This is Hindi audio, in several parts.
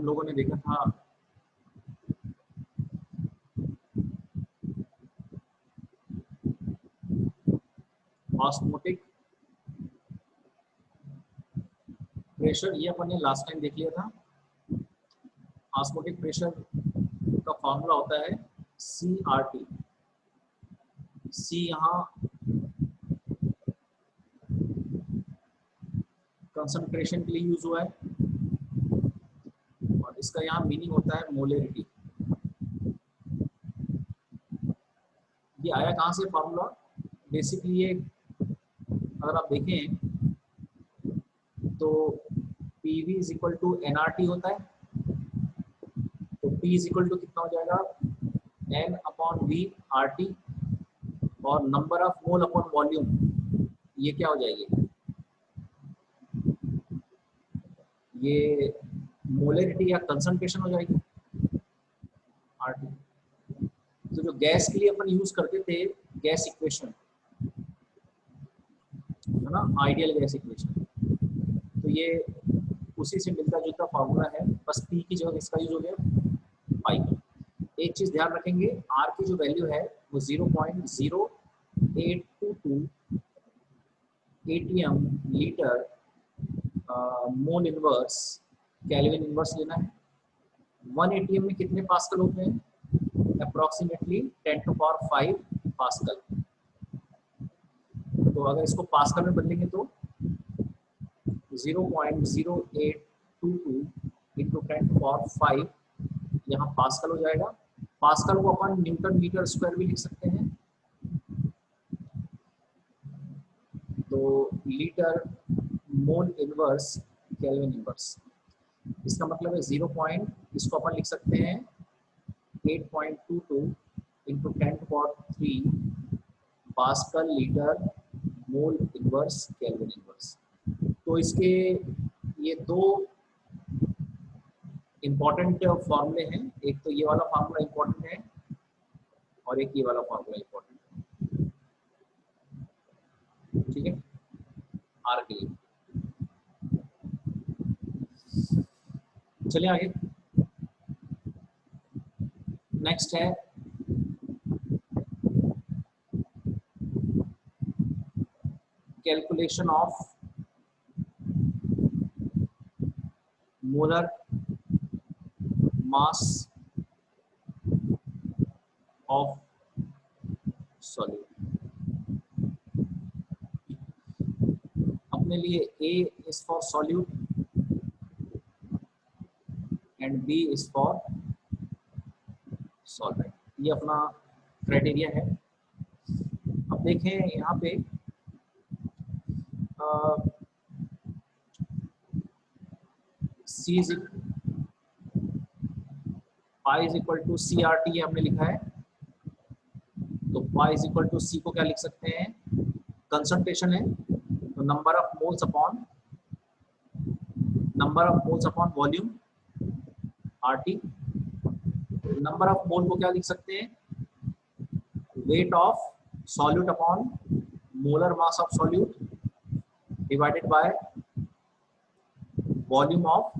हम लोगों ने देखा था ऑस्मोटिक प्रेशर, ये अपन ने लास्ट टाइम देख लिया था। ऑस्मोटिक प्रेशर का फॉर्मूला होता है CRT। सी यहाँ कंसंट्रेशन के लिए यूज हुआ है और इसका यहाँ मीनिंग होता है मोलरिटी। ये आया कहाँ से फॉर्मूला? बेसिकली ये अगर आप देखें तो PV is equal to NRT होता है। तो P इज इक्वल टू कितना हो जाएगा? N/V RT और number of mole upon volume, ये क्या हो जाएगी? ये मोलरिटी या कंसंट्रेशन हो जाएगी RT। तो जो गैस के लिए अपन यूज करते थे गैस इक्वेशन, है ना, आइडियल गैस इक्वेशन, तो ये उसी से मिलता जुलता फॉर्मूला है, बस P की जगह इसका यूज हो गया पाई का। एक चीज ध्यान रखेंगे, R की जो वैल्यू है वो 0.0822 ATM litre mole inverse kelvin inverse लेना है। 1 ATM में कितने पास्कल होते हैं? Approximately 10⁵ pascal. तो अगर इसको पास्कल में बदलेंगे तो 0.0822 इंटू 10⁵ यहाँ पास्कल हो जाएगा। पास्कल को अपन न्यूटन मीटर स्क्वायर भी लिख सकते हैं। तो litre mole inverse kelvin inverse, इसका मतलब है 0. इसको अपन लिख सकते हैं 8.22 into 10⁻³ pascal litre mole inverse kelvin inverse. तो इसके ये दो इम्पॉर्टेंट फॉर्मूले हैं, एक तो ये वाला फार्मूला इम्पॉर्टेंट है और एक ये वाला फार्मूला इम्पॉर्टेंट है, ठीक है, आर के लिए। चलिए आगे, नेक्स्ट है calculation of molar mass of solute. अपने लिए A is for solute and B is for solvent, ये अपना क्राइटेरिया है। अब देखें यहाँ पे pi is equal to CRT हमने लिखा है, तो pi is equal to C को क्या लिख सकते हैं? कंसंट्रेशन है, तो number of moles upon volume RT। Number of mole को क्या लिख सकते हैं? Weight of solute upon molar mass of solute divided by volume of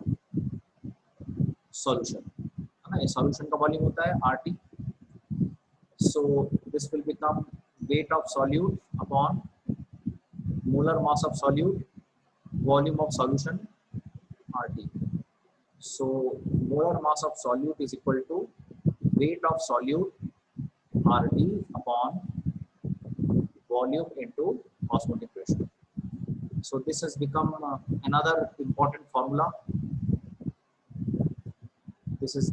solution, है ना, ये सॉल्यूशन का वॉल्यूम होता है RT। So this will become wait of solute upon molar mass of solute volume of solution RT। So molar mass of solute is equal to weight of solute RT upon volume into osmotic pressure. So this has become another important formula. This is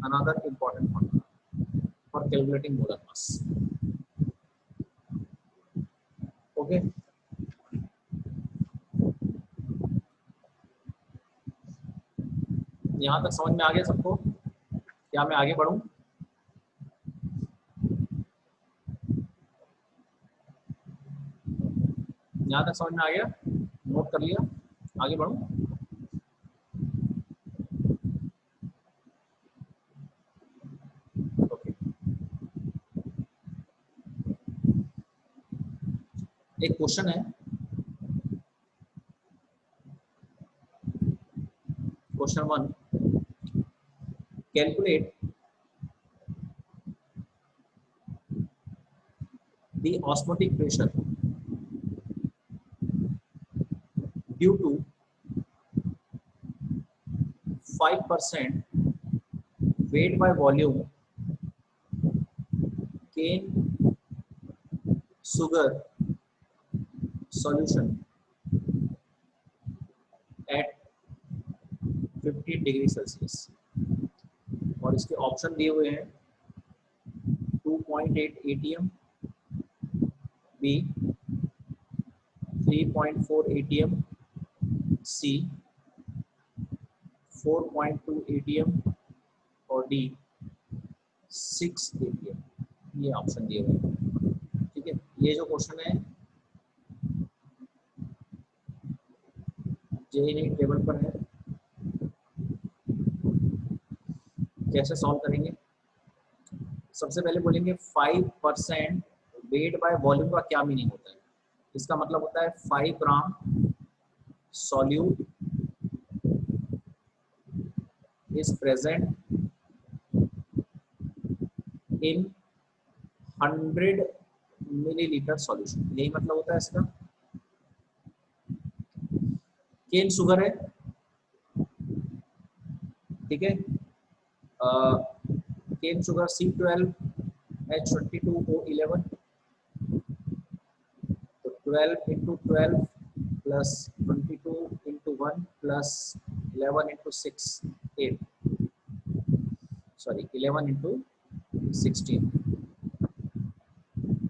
another important formula for calculating molar mass. Okay. यहाँ तक समझ में आ गया सबको? क्या मैं आगे बढ़ूं? यहाँ तक समझ में आ गया? नोट कर लिया? आगे बढ़ूं? ओके। एक क्वेश्चन है, question 1, calculate the osmotic pressure due to 5% weight by volume cane sugar solution at 15 degree Celsius. और इसके ऑप्शन दिए हुए हैं 2.8 ATM, B 3.4 ATM, C 4.2 ATM और D 6 ATM। ये ऑप्शन दिए हुए हैं। ठीक है, ये जो क्वेश्चन है जेईई टेबल पर है, कैसे सॉल्व करेंगे? सबसे पहले बोलेंगे 5% वेट बाय वॉल्यूम का क्या मीनिंग होता है? इसका मतलब होता है 5 gram solute is present in 100 millilitre solution. यही मतलब होता है इसका। केन शुगर है, ठीक है, केन शुगर C12H22O11, तो 12 into 12 plus 22 into 1 plus 11 into 6 8, sorry 11 into 16,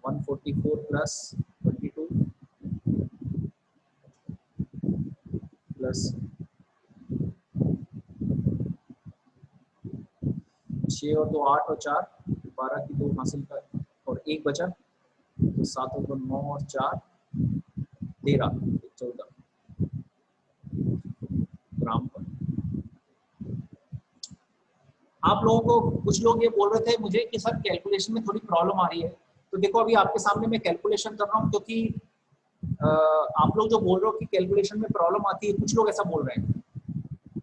144 plus 22 plus 6 और 2 8 और 4 12 की 2 हासिल कर और 1 बचा, तो 7 और 2 9 और 4 13 14 ग्राम पर। आप लोगों को कुछ लोग ये बोल रहे थे मुझे कि सर कैलकुलेशन में थोड़ी प्रॉब्लम आ रही है, तो देखो अभी आपके सामने मैं कैलकुलेशन कर रहा हूँ, क्योंकि आप लोग जो बोल रहे हो कि कैलकुलेशन में प्रॉब्लम आती है, कुछ लोग ऐसा बोल रहे हैं,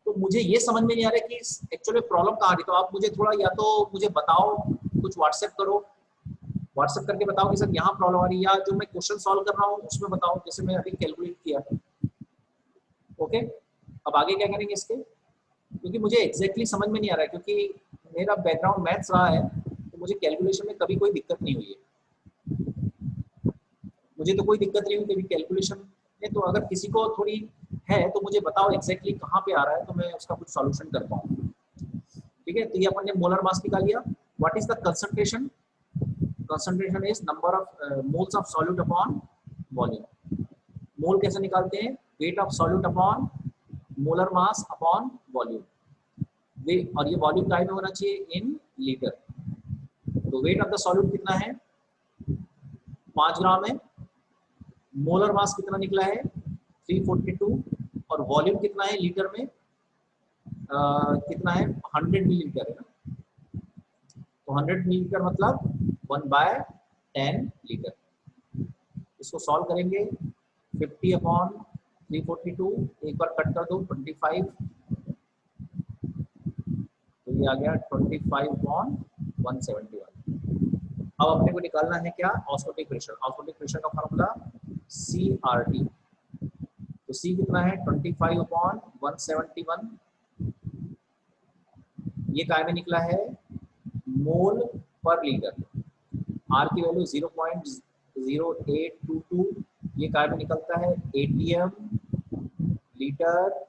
तो मुझे ये समझ में नहीं आ रहा कि एक्चुअली प्रॉब्लम कहाँ आ रही। तो आप मुझे थोड़ा या तो मुझे बताओ, कुछ व्हाट्सएप करो, व्हाट्सएप करके बताओ कि सर यहाँ प्रॉब्लम आ रही है, या जो मैं क्वेश्चन सॉल्व कर रहा हूँ उसमें बताओ, जैसे मैं अभी कैलकुलेट किया। ओके, अब आगे क्या करेंगे इसके, क्योंकि मुझे एग्जैक्टली समझ में नहीं आ रहा है, क्योंकि मेरा बैकग्राउंड मैथ्स रहा है, तो मुझे कैलकुलेशन में कभी कोई दिक्कत नहीं हुई है। मुझे तो कोई दिक्कत नहीं हुई कभी कैलकुलेशन में, तो अगर किसी को थोड़ी है तो मुझे बताओ एग्जैक्टली कहाँ पे आ रहा है, तो मैं उसका कुछ सॉल्यूशन कर पाऊँ। ठीक है, तो ये अपन ने मोलर मास निकाल लिया। What is the concentration? Concentration is number of moles of solute upon volume. Mole कैसे निकालते हैं? Weight of solute upon molar mass upon volume. और ये वॉल्यूम काय में होना चाहिए? In litre. तो वेट ऑफ द सॉल्यूट कितना है? 5 ग्राम है। मोलर मास कितना निकला है? 342। और वॉल्यूम कितना है लीटर में? कितना है? 100 मिलीलीटर है ना, तो 100 मिलीलीटर मतलब 1/10 लीटर। इसको सॉल्व करेंगे, 50 अपॉन 342, एक बार कट कर दो 25, तो ये आ गया 25 अपॉन 171। अब अपने को निकालना है क्या? Osmotic pressure. ऑस्मोटिक प्रेशर का फॉर्मूला CRT। तो C कितना है? 25 अपॉन 171। ये काय में निकला है? मोल पर लीटर। R की वैल्यू 0.0822। ये काय में निकलता है? ATM litre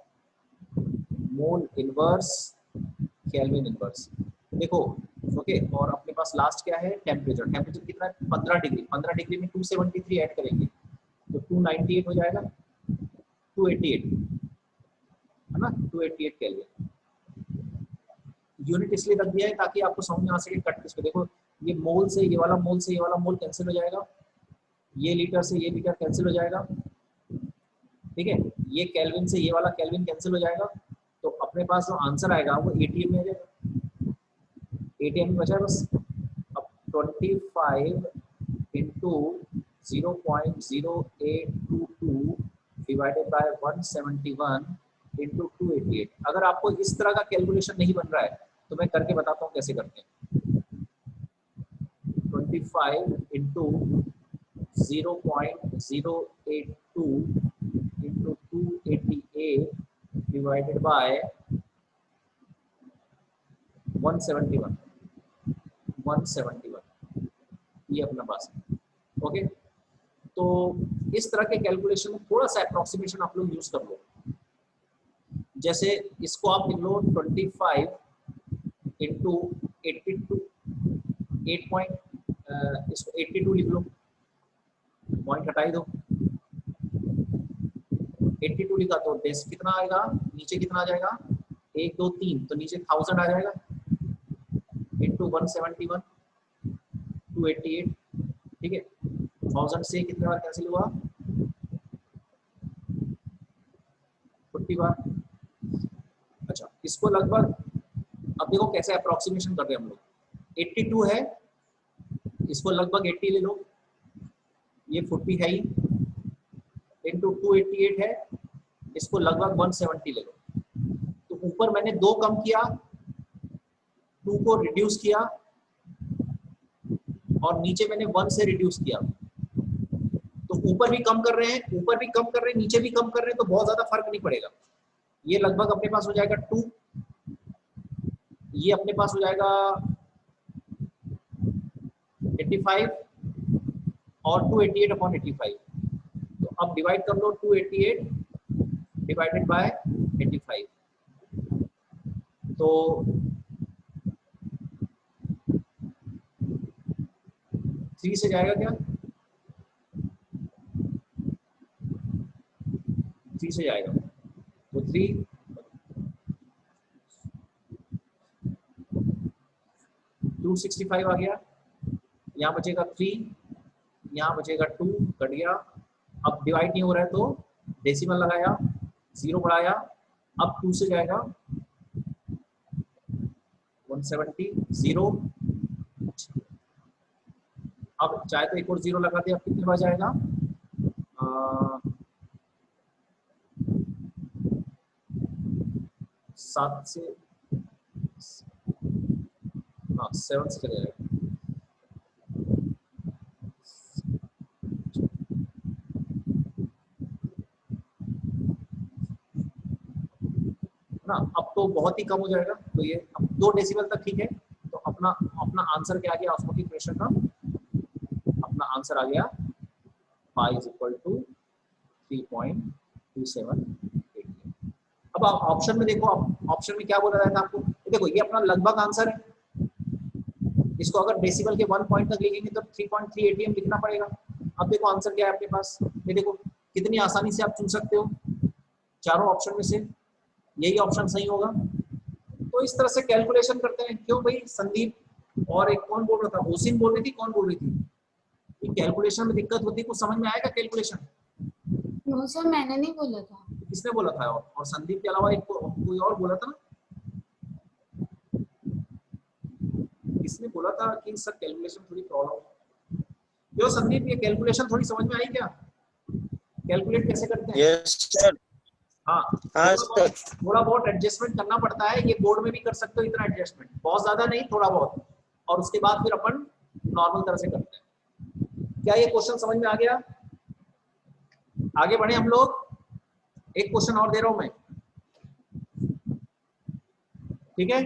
mole inverse kelvin inverse. देखो ओके, और अपने पास लास्ट क्या है? टेम्परेचर। टेम्परेचर कितना है? 15 डिग्री। 15 डिग्री में 273 ऐड करेंगे तो 298 हो जाएगा, 288 है ना, 288 केल्विन। यूनिट इसलिए रख दिया है ताकि आपको समझ में आ सके कट किसको। देखो ये मोल से ये वाला मोल से ये वाला मोल कैंसिल हो जाएगा, ये लीटर से ये लीटर कैंसिल हो जाएगा, ठीक है, ये केल्विन से ये वाला केल्विन कैंसिल हो जाएगा। तो अपने पास जो आंसर आएगा वो एटीएम में आ जाएगा। एटीएम में बचा है बस। अब 25 इंटू 0.0822 डिवाइडेड बाय 171 इंटू 288। अगर आपको इस तरह का कैलकुलेशन नहीं बन रहा है तो मैं करके बताता हूँ कैसे करते हैं। 25 इंटू 0.082 इंटू 288 डिवाइडेड बाय 171 ये अपना पास है। ओके, तो इस तरह के कैलकुलेशन में थोड़ा सा अप्रोक्सीमेशन आप लोग यूज कर लो। जैसे इसको आप लिख लो 25 इंटू 82 इसको 82 लिख लो, पॉइंट हटाई दो, 82 लिखा तो डेस कितना आएगा, नीचे कितना आ जाएगा 1 2 3, तो नीचे 1000 आ जाएगा इंटू 171 288, ठीक है। 1000 से कितने बार कैंसिल हुआ 40 बार। अच्छा, इसको लगभग अब देखो कैसे अप्रोक्सीमेशन कर रहे हैं हम लोग। 82 है, इसको लगभग 80 ले लो, ये 40 है ही, इंटू 288 है, इसको लगभग 170 ले लो। तो ऊपर मैंने 2 कम किया, 2 को रिड्यूस किया, और नीचे मैंने 1 से रिड्यूस किया। तो ऊपर भी कम कर रहे हैं, ऊपर भी कम कर रहे हैं, नीचे भी कम कर रहे हैं, तो बहुत ज्यादा फर्क नहीं पड़ेगा। ये लगभग अपने पास हो जाएगा 2, ये अपने पास हो जाएगा 85 और 288 अपॉन 85। तो अब डिवाइड कर लो 288 डिवाइडेड बाय 85, तो 3 से जाएगा क्या, 3 से जाएगा, तो 3 265 आ गया, यहाँ बचेगा 3, यहाँ बचेगा 2, कट गया। अब डिवाइड नहीं हो रहा है तो डेसिमल लगाया, 0 बढ़ाया, अब 2 से जाएगा 170 0, अब चाहे तो एक और 0 लगा दे, अब कितने बार जाएगा 7 से, हाँ 7 से चले जाएगा। ना अब तो बहुत ही कम हो जाएगा, तो ये अब 2 डेसिमल तक ठीक है। तो अपना अपना आंसर क्या आ गया ऑस्मोटिक प्रेशर का, अपना आंसर आ गया pi is equal to 3.278। अब आप ऑप्शन में देखो, ऑप्शन में क्या बोला रहा था आपको, देखो ये अपना लगभग आंसर है, इसको अगर डेसिमल के 1 पॉइंट तक लिखेंगे तो 3.3 ATM लिखना पड़ेगा। अब देखो आंसर क्या है आपके पास, ये देखो कितनी आसानी से आप चुन सकते हो चारों ऑप्शन में से, यही ऑप्शन सही होगा। तो इस तरह से कैलकुलेशन करते हैं। क्यों भाई संदीप और एक कौन बोल रहा था, ओसिन बोल रही थी, कौन बोल रही थी कि कैलकुलेशन में दिक्कत होती है, कुछ समझ में आएगा कैलकुलेशन? नो सर, मैंने नहीं बोला था। किसने बोला था? और संदीप के अलावा एक कोई और बोला था ना, किसने बोला था कि सर कैलकुलेशन थोड़ी प्रॉब्लम। जो संदीप ये कैलकुलेशन थोड़ी समझ में आई क्या, कैलकुलेट कैसे करते हैं? Yes sir. हाँ, हाँ सर। थोड़ा बहुत एडजस्टमेंट करना पड़ता है, ये बोर्ड में भी कर सकते हो इतना एडजस्टमेंट, बहुत ज्यादा नहीं, थोड़ा बहुत, और उसके बाद फिर अपन नॉर्मल तरह से करते हैं। क्या ये क्वेश्चन समझ में आ गया? आगे बढ़े हम लोग, एक क्वेश्चन और दे रहा हूं मैं, ठीक है?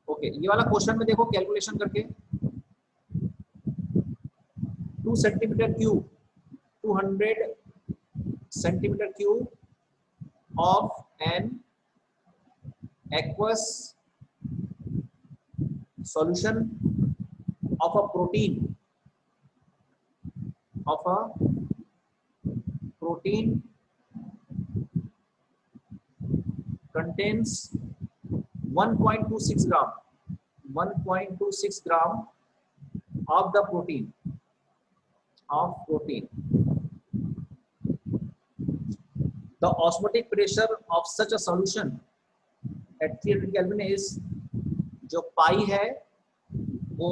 ओके, ये वाला क्वेश्चन में देखो कैलकुलेशन करके, 2 centimetre cube 200 centimetre cube of an aqueous solution of a protein contains 1.26 gram of the protein. The osmotic pressure of such a solution at 300 Kelvin is, जो पाई है वो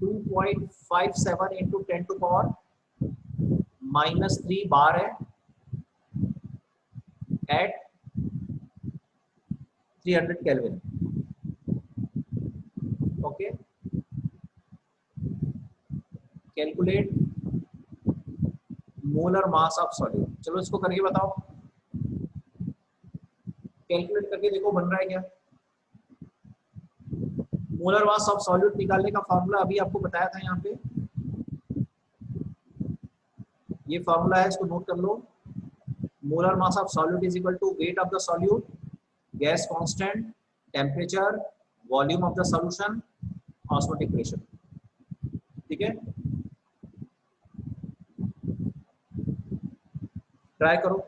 2.57 into 10 to power -3 बार है at 300 Kelvin। Calculate molar mass of solute. चलो इसको करके बताओ, कैलकुलेट करके देखो बन रहा है क्या। मोलर मास ऑफ सॉल्यूट निकालने का फॉर्मूला अभी आपको बताया था यहाँ पे, ये फॉर्मूला है, इसको नोट कर लो। Molar mass of solute is equal to weight of the solute, gas constant, temperature, volume of the solution, osmotic pressure. ठीक है, ट्राई करो।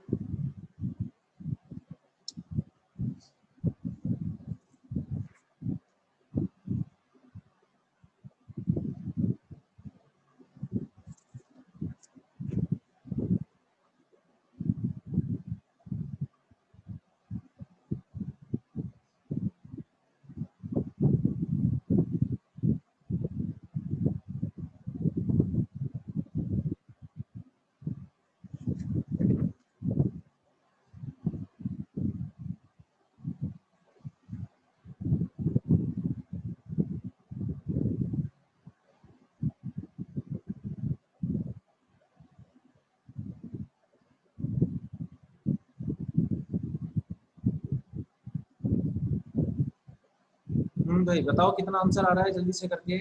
भाई बताओ कितना आंसर आ रहा है जल्दी से करके।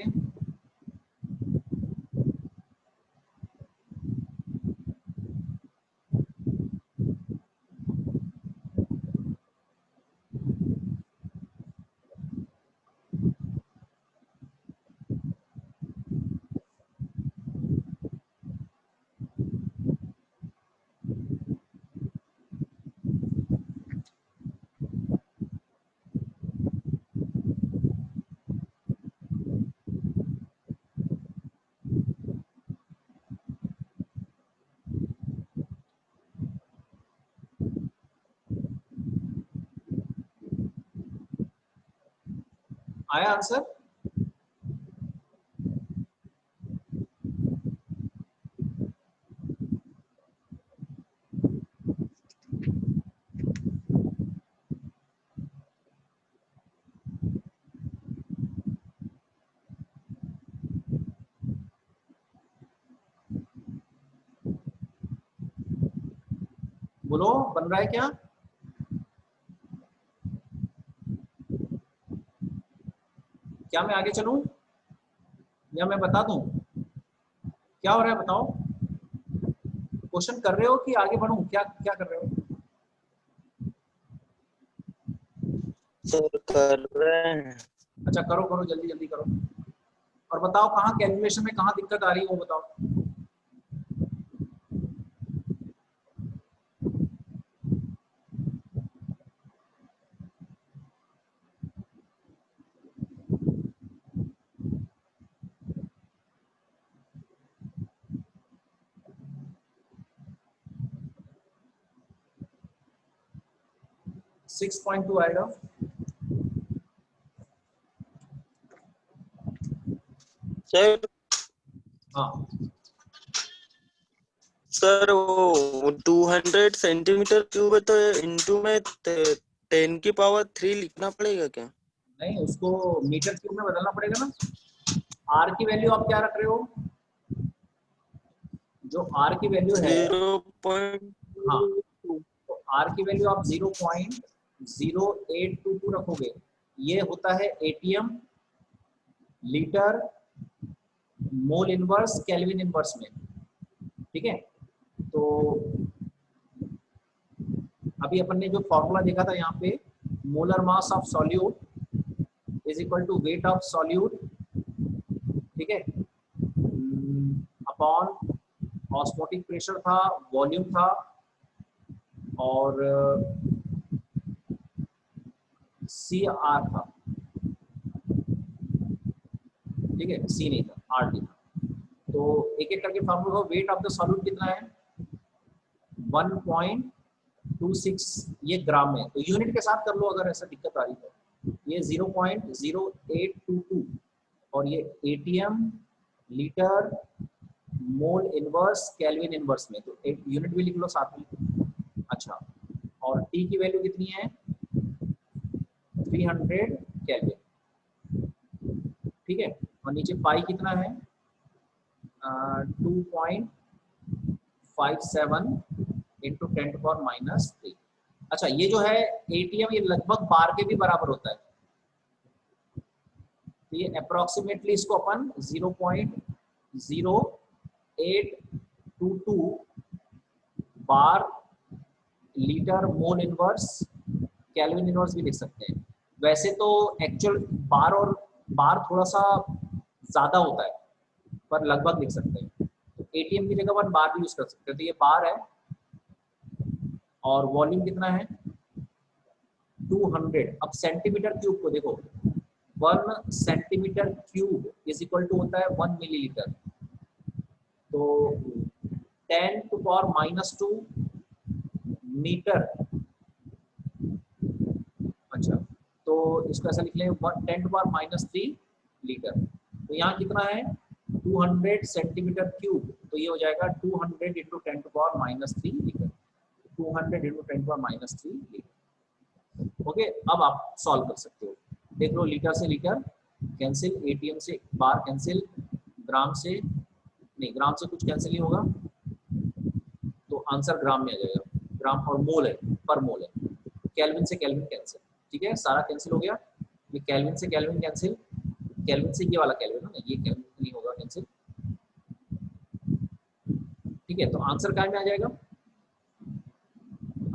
आया आंसर? बोलो बन रहा है क्या? क्या मैं आगे चलूं या मैं बता दूं क्या हो रहा है? बताओ, क्वेश्चन कर रहे हो कि आगे बढ़ूं? क्या क्या कर रहे हो? सर कर रहे हैं। अच्छा करो करो, जल्दी जल्दी करो। और बताओ कहाँ कैलकुलेशन में कहाँ दिक्कत आ रही है वो बताओ। सिक्स 6.2 आएगा। सर हाँ सर वो 200 सेंटीमीटर क्यूब है तो इंटू में 10 की पावर 3 लिखना पड़ेगा क्या? नहीं, उसको मीटर क्यूब में बदलना पड़ेगा ना। आर की वैल्यू आप क्या रख रहे हो? जो आर की वैल्यू है, 0.2। हाँ, तो आर की वैल्यू आप 0.0822 रखोगे। ये होता है ATM, litre, mole inverse, kelvin inverse में। ठीक है, तो अभी अपन ने जो फॉर्मूला देखा था यहाँ पे, molar mass of solute is equal to weight of solute, ठीक है, अपॉन ऑस्मोटिक प्रेशर था, वॉल्यूम था, और सी आर था। ठीक है, सी नहीं था, आर टी था। तो एक एक करके formula, wait of the solute कितना है? 1.26, ये ग्राम में, तो यूनिट के साथ कर लो अगर ऐसा दिक्कत आ रही है। ये 0.0822 और ये ATM, litre, mole inverse, kelvin inverse में, तो एक यूनिट भी लिख लो साथ में। अच्छा, और टी की वैल्यू कितनी है? 300 केल्विन। ठीक है, और नीचे पाई कितना है? 2.57 इंटू 10⁻³ अच्छा ये जो है एटीएम ये लगभग बार के भी बराबर होता है तो ये अप्रोक्सीमेटली इसको अपन 0.0822 bar litre mole inverse kelvin inverse भी लिख सकते हैं वैसे तो एक्चुअल बार थोड़ा सा ज्यादा होता है पर लगभग लिख सकते हैं तो एटीएम की जगह अपन बार भी यूज कर सकते हैं तो ये बार है और वॉल्यूम कितना है 200 अब सेंटीमीटर क्यूब को देखो 1 centimetre cube is equal to होता है 1 मिलीलीटर तो 10⁻² मीटर अच्छा तो इसको ऐसा लिख लें 10⁻³ लीटर तो यहाँ कितना है 200 सेंटीमीटर क्यूब तो ये हो जाएगा 200 into 10⁻³ litre 200 into 10⁻³ litre okay अब आप सॉल्व कर सकते हो देख लो लीटर से लीटर कैंसिल एटीएम से बार कैंसिल ग्राम से नहीं ग्राम से कुछ कैंसिल नहीं होगा तो आंसर ग्राम में आ जाएगा ग्राम और मोल है पर मोल है केल्विन से केल्विन कैंसिल ठीक है सारा कैंसिल हो गया ये केल्विन से केल्विन कैंसिल केल्विन से ये वाला केल्विन ना ये केल्विन नहीं होगा कैंसिल ठीक है तो आंसर क्या में आ जाएगा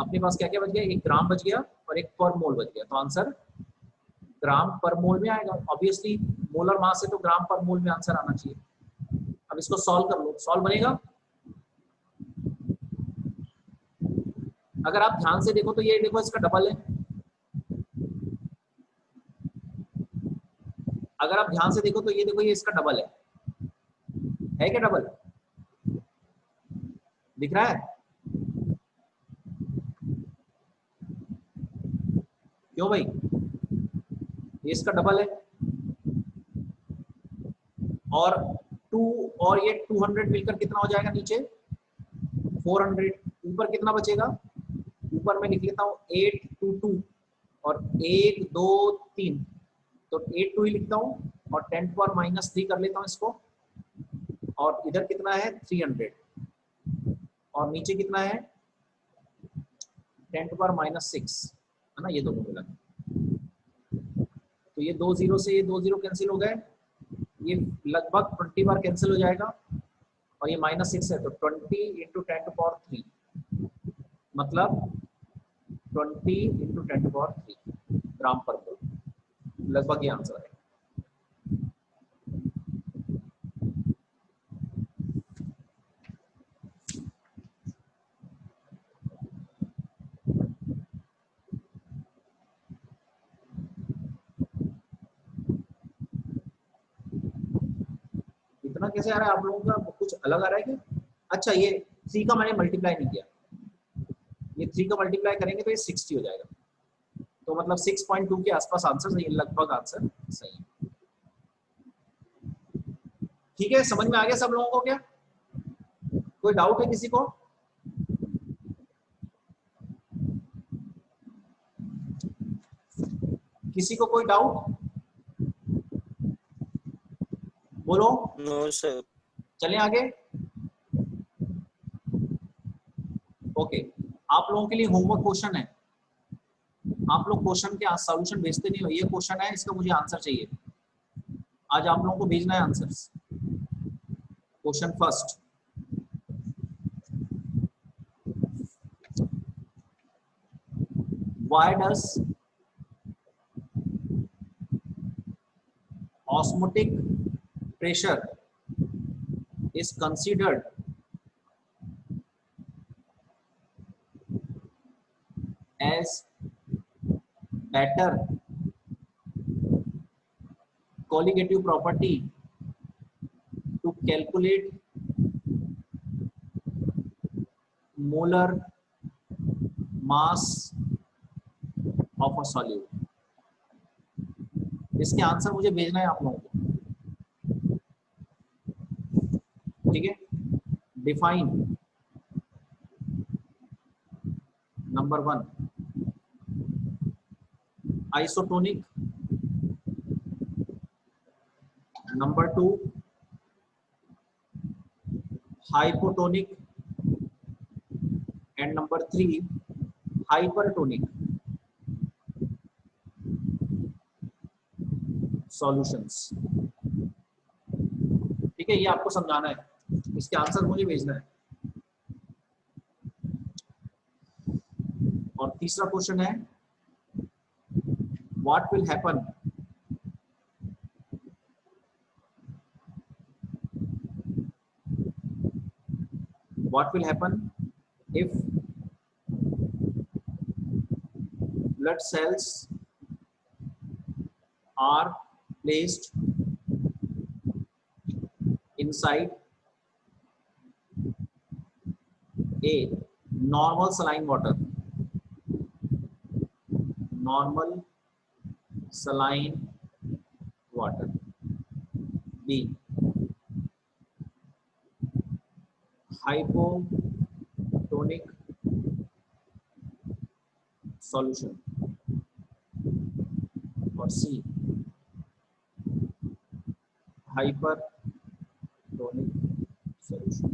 अपने पास क्या क्या बच गया एक ग्राम बच गया और एक पर मोल बच गया तो आंसर ग्राम पर मोल में आएगा ऑब्वियसली मोलर मास है तो ग्राम पर मोल में आंसर आना चाहिए अब इसको सॉल्व कर लो सॉल्व बनेगा अगर आप ध्यान से देखो तो ये देखो इसका डबल है अगर आप ध्यान से देखो तो ये देखो ये इसका डबल है क्या डबल दिख रहा है क्यों भाई ये इसका डबल है और 2 और ये 200 मिलकर कितना हो जाएगा नीचे 400 ऊपर कितना बचेगा ऊपर मैं लिख लेता हूँ 822 और 1 2 3 तो 82 ही लिखता हूँ और 10⁻³ कर लेता हूँ इसको और इधर कितना है 300 और नीचे कितना है 10⁻6 है ना ये दोनों मिला तो ये 2 0 से ये 2 0 कैंसिल हो गए ये लगभग 20 बार कैंसिल हो जाएगा और ये -6 है तो 20 इंटू 10⁻³ मतलब 20 इंटू 10⁻³ ग्राम पर मोल लगभग ये आंसर है इतना कैसे आ रहा है आप लोगों का कुछ अलग आ रहा है क्या अच्छा ये 3 का मैंने मल्टीप्लाई नहीं किया ये 3 का मल्टीप्लाई करेंगे तो ये 60 हो जाएगा तो मतलब 6.2 के आसपास आंसर सही है लगभग आंसर सही है ठीक है समझ में आ गया सब लोगों को क्या कोई डाउट है किसी को किसी को कोई डाउट बोलो नो सर चलें आगे ओके आप लोगों के लिए होमवर्क क्वेश्चन है आप लोग क्वेश्चन के सॉल्यूशन भेजते नहीं हो ये क्वेश्चन है इसका मुझे आंसर चाहिए आज आप लोगों को भेजना है answers question first why does osmotic pressure is considered as better colligative property to calculate molar mass of a solute इसके आंसर मुझे भेजना है आप लोगों को ठीक है define number 1 isotonic number 2 hypotonic, and number 3 hypertonic solutions. ठीक है, ये आपको समझाना है, इसके आंसर मुझे भेजना है. और तीसरा क्वेश्चन है what will happen if blood cells are placed inside a normal saline water, B hypotonic solution, or C hypertonic solution.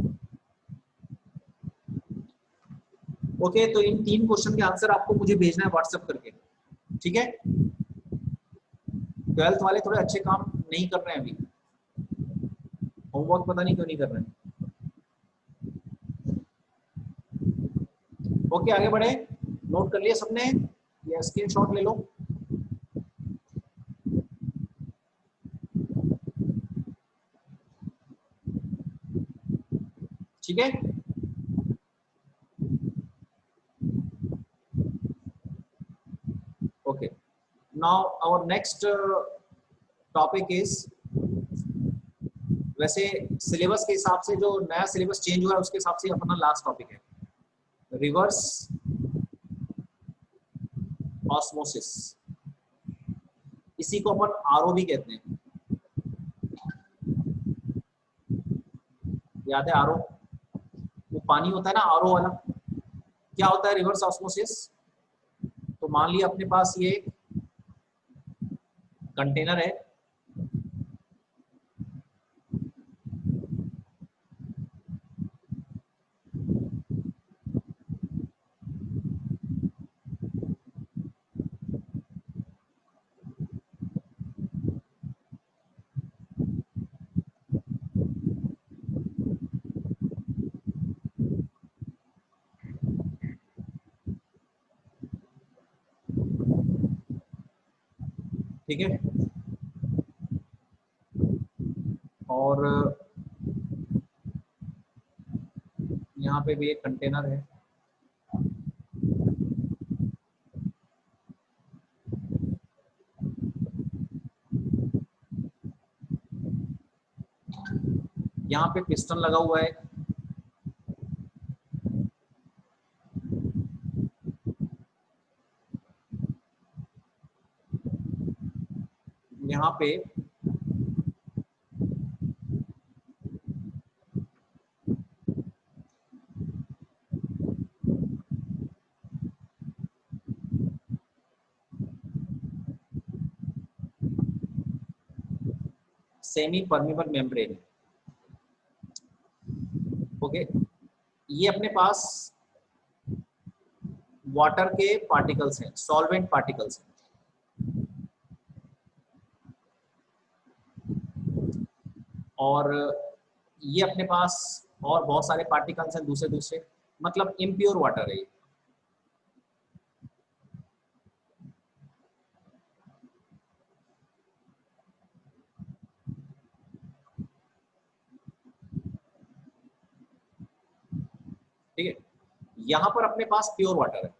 Okay, तो इन 3 क्वेश्चन के आंसर आपको मुझे भेजना है व्हाट्सएप करके. ठीक है, 12th वाले थोड़े अच्छे काम नहीं कर रहे हैं अभी, होमवर्क पता नहीं क्यों नहीं कर रहे हैं. ओके, आगे बढ़े. नोट कर लिया सबने, या स्क्रीनशॉट ले लो. ठीक है, okay. Now our next topic is, वैसे सिलेबस के हिसाब से जो नया सिलेबस चेंज हुआ है उसके हिसाब से अपना लास्ट टॉपिक है रिवर्स ऑस्मोसिस. इसी को अपन आरओ भी कहते हैं. याद है आरओ, वो पानी होता है ना आरओ वाला. क्या होता है रिवर्स ऑस्मोसिस? तो मान लिया अपने पास ये कंटेनर है, ठीक है, और यहाँ पे भी एक कंटेनर है. यहाँ पे पिस्टन लगा हुआ है, यहाँ पे सेमी परमेबल मेम्ब्रेन है. ओके, ये अपने पास वाटर के पार्टिकल्स हैं, सॉल्वेंट पार्टिकल्स हैं. और ये अपने पास और बहुत सारे पार्टिकल्स हैं दूसरे दूसरे, मतलब इम्प्योर वाटर है ये. ठीक है, यहां पर अपने पास प्योर वाटर है.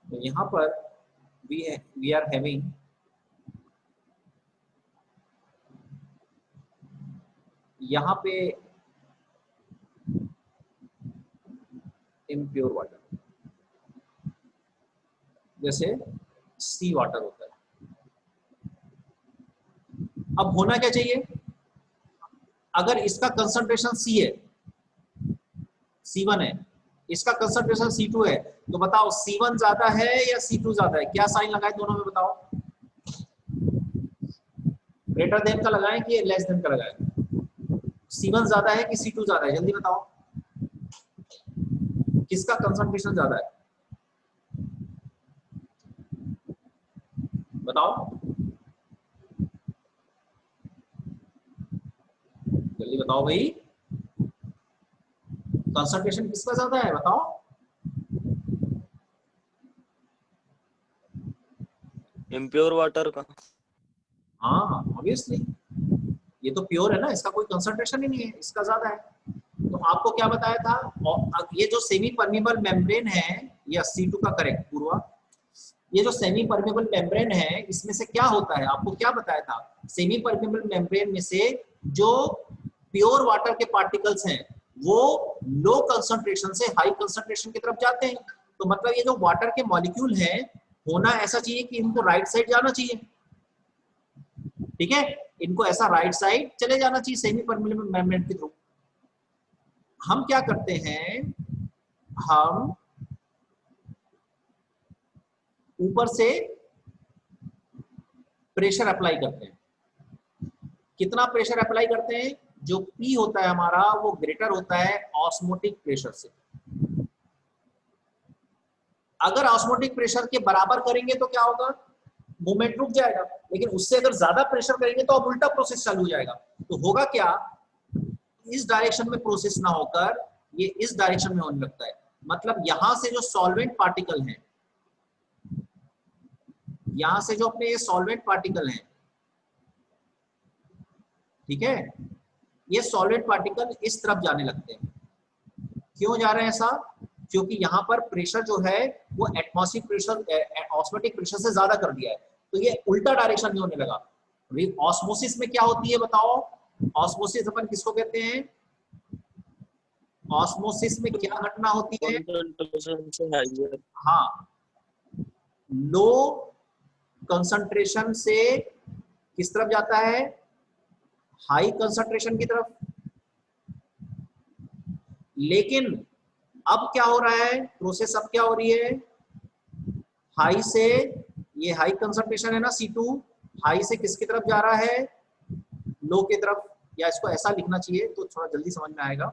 तो यहां पर वी आर हैविंग यहां पे इम्प्योर वाटर, जैसे सी वाटर होता है. अब होना क्या चाहिए, अगर इसका कंसंट्रेशन सी है, C1 है, इसका कंसंट्रेशन C2 है, तो बताओ C1 ज्यादा है या C2 ज्यादा है? क्या साइन लगाए दोनों में बताओ? ग्रेटर देन का लगाएं कि लेस देन का लगाएं? C1 ज्यादा है कि C2 ज्यादा है? जल्दी बताओ, किसका कंसंट्रेशन ज्यादा है? बताओ जल्दी बताओ भाई, कंसंट्रेशन किसका ज्यादा है बताओ? इम्प्योर वाटर का। हाँ ऑब्वियसली, ये तो प्योर है ना, इसका कोई कंसंट्रेशन ही नहीं है, इसका ज्यादा है। तो आपको क्या बताया था? और ये जो सेमी परमेबल मेम्ब्रेन है, या C2 का करेक्ट पूर्वा, ये जो सेमी परमेबल मेम्ब्रेन है इसमें से क्या होता है? आपको क्या बताया था? सेमी परमेबल मेम्ब्रेन में से जो प्योर वाटर के पार्टिकल्स हैं वो लो कंसंट्रेशन से हाई कंसंट्रेशन की तरफ जाते हैं। तो मतलब ये जो वाटर के मॉलिक्यूल हैं, होना ऐसा चाहिए कि इनको राइट साइड जाना चाहिए, ठीक है, इनको ऐसा राइट साइड चले जाना चाहिए सेमी परमेबल मेम्ब्रेन के थ्रू। हम क्या करते हैं, हम ऊपर से प्रेशर अप्लाई करते हैं। कितना प्रेशर अप्लाई करते हैं? जो P होता है हमारा वो ग्रेटर होता है ऑस्मोटिक प्रेशर से। अगर ऑस्मोटिक प्रेशर के बराबर करेंगे तो क्या होगा? मूवमेंट रुक जाएगा। लेकिन उससे अगर ज्यादा प्रेशर करेंगे तो अब उल्टा प्रोसेस चालू हो जाएगा। तो होगा क्या, इस डायरेक्शन में प्रोसेस ना होकर ये इस डायरेक्शन में होने लगता है। मतलब यहां से जो सॉल्वेंट पार्टिकल हैं, यहां से जो अपने ये सॉल्वेंट पार्टिकल हैं, ठीक है, ये सॉल्वेंट पार्टिकल इस तरफ जाने लगते हैं। क्यों जा रहे हैं ऐसा? क्योंकि यहाँ पर प्रेशर जो है वो एटमॉस्फेरिक प्रेशर ऑस्मोटिक प्रेशर से ज्यादा कर दिया है, तो ये उल्टा डायरेक्शन में होने लगा। ऑस्मोसिस में क्या होती है बताओ? ऑस्मोसिस अपन किसको कहते हैं? ऑस्मोसिस में क्या घटना होती है? कंसंट्रेशन से हाइयर। हाँ, लो कंसंट्रेशन से किस तरफ जाता है? हाई कंसंट्रेशन की तरफ। लेकिन अब क्या हो रहा है? प्रोसेस अब क्या हो रही है? हाई से, ये हाई कंसंट्रेशन है ना C2, हाई से किसकी तरफ जा रहा है? लो की तरफ। या इसको ऐसा लिखना चाहिए तो थोड़ा जल्दी समझ में आएगा।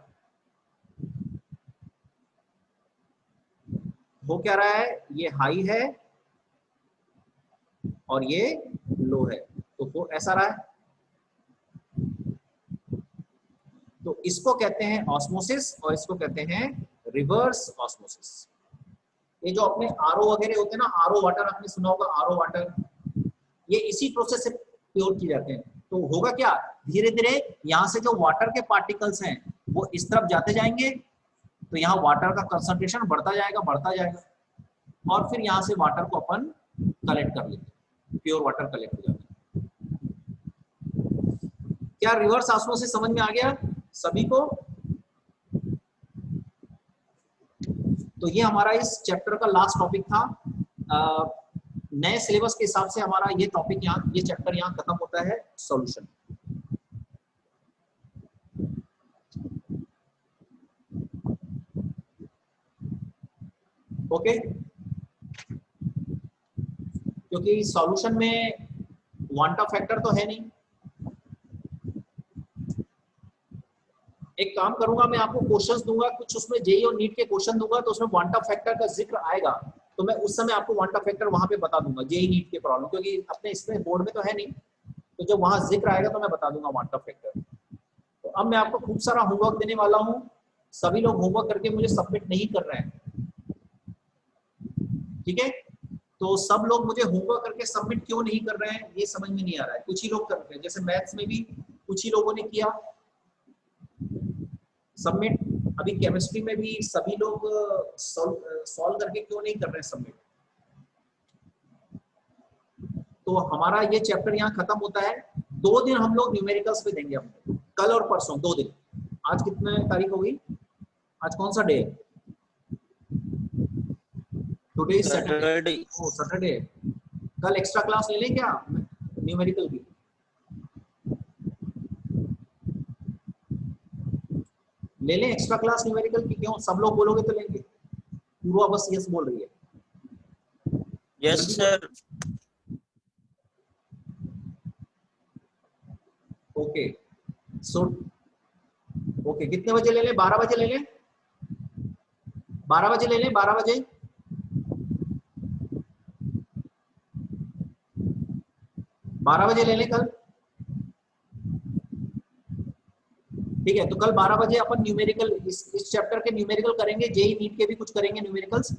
हो क्या रहा है? ये हाई है और ये लो है, तो वो ऐसा रहा है। तो इसको कहते हैं ऑस्मोसिस और इसको कहते हैं रिवर्स ऑस्मोसिस। ये जो अपने आरओ वगैरह होते हैं ना, आरओ वाटर आपने सुना होगा, आरओ वाटर, ये इसी प्रोसेस से प्योर किए जाते हैं। तो होगा क्या, धीरे धीरे यहाँ से जो वाटर के पार्टिकल्स हैं वो इस तरफ जाते जाएंगे, तो यहाँ वाटर का कंसंट्रेशन बढ़ता जाएगा, और फिर यहाँ से वाटर को अपन कलेक्ट कर लेते हैं, प्योर वाटर कलेक्ट हो जाता है। क्या रिवर्स ऑस्मोसिस समझ में आ गया सभी को? तो ये हमारा इस चैप्टर का लास्ट टॉपिक था। नए सिलेबस के हिसाब से हमारा ये टॉपिक यहाँ, ये चैप्टर यहाँ खत्म होता है, सॉल्यूशन। ओके, क्योंकि सॉल्यूशन में क्वांटम फैक्टर तो है नहीं। एक काम करूंगा, मैं आपको क्वेश्चंस दूंगा कुछ, उसमें जेई और नीट के क्वेश्चन दूंगा, तो उसमें क्वांटम फैक्टर का जिक्र आएगा, तो मैं उस समय आपको क्वांटम फैक्टर वहां पे बता दूंगा, जेई नीट के प्रॉब्लम, क्योंकि अपने इसमें बोर्ड में तो है नहीं, तो जब वहां जिक्र आएगा तो मैं बता दूंगा क्वांटम फैक्टर। तो अब मैं आपको खूब सारा होमवर्क देने वाला हूँ। सभी लोग होमवर्क करके मुझे सबमिट नहीं कर रहे हैं, ठीक है? तो सब लोग मुझे होमवर्क करके सबमिट क्यों नहीं कर रहे हैं ये समझ में नहीं आ रहा है। कुछ ही लोग कर रहे हैं, जैसे मैथ्स में भी कुछ ही लोगों ने किया सबमिट, अभी केमिस्ट्री में भी सभी लोग सॉल्व करके क्यों नहीं कर रहे हैं सबमिट। तो हमारा ये चैप्टर यहाँ खत्म होता है। 2 दिन हम लोग न्यूमेरिकल्स पे देंगे, हम कल और परसों 2 दिन। आज कितने तारीख हो गई? आज कौन सा डे है? Today is Saturday. Oh Saturday. कल एक्स्ट्रा क्लास ले लें क्या न्यूमेरिकल की? ले लें एक्स्ट्रा क्लास न्यूमेरिकल की? क्यों, सब लोग बोलोगे तो लेंगे। पूर्वा बस यस बोल रही है। Yes sir. Okay so okay, कितने बजे ले लें? 12 बजे ले लें? 12 बजे ले लें? 12 बजे 12 बजे ले लें कल? ठीक है, तो कल 12 बजे अपन न्यूमेरिकल इस चैप्टर के न्यूमेरिकल करेंगे, जेई नीट के भी कुछ करेंगे न्यूमेरिकल्स।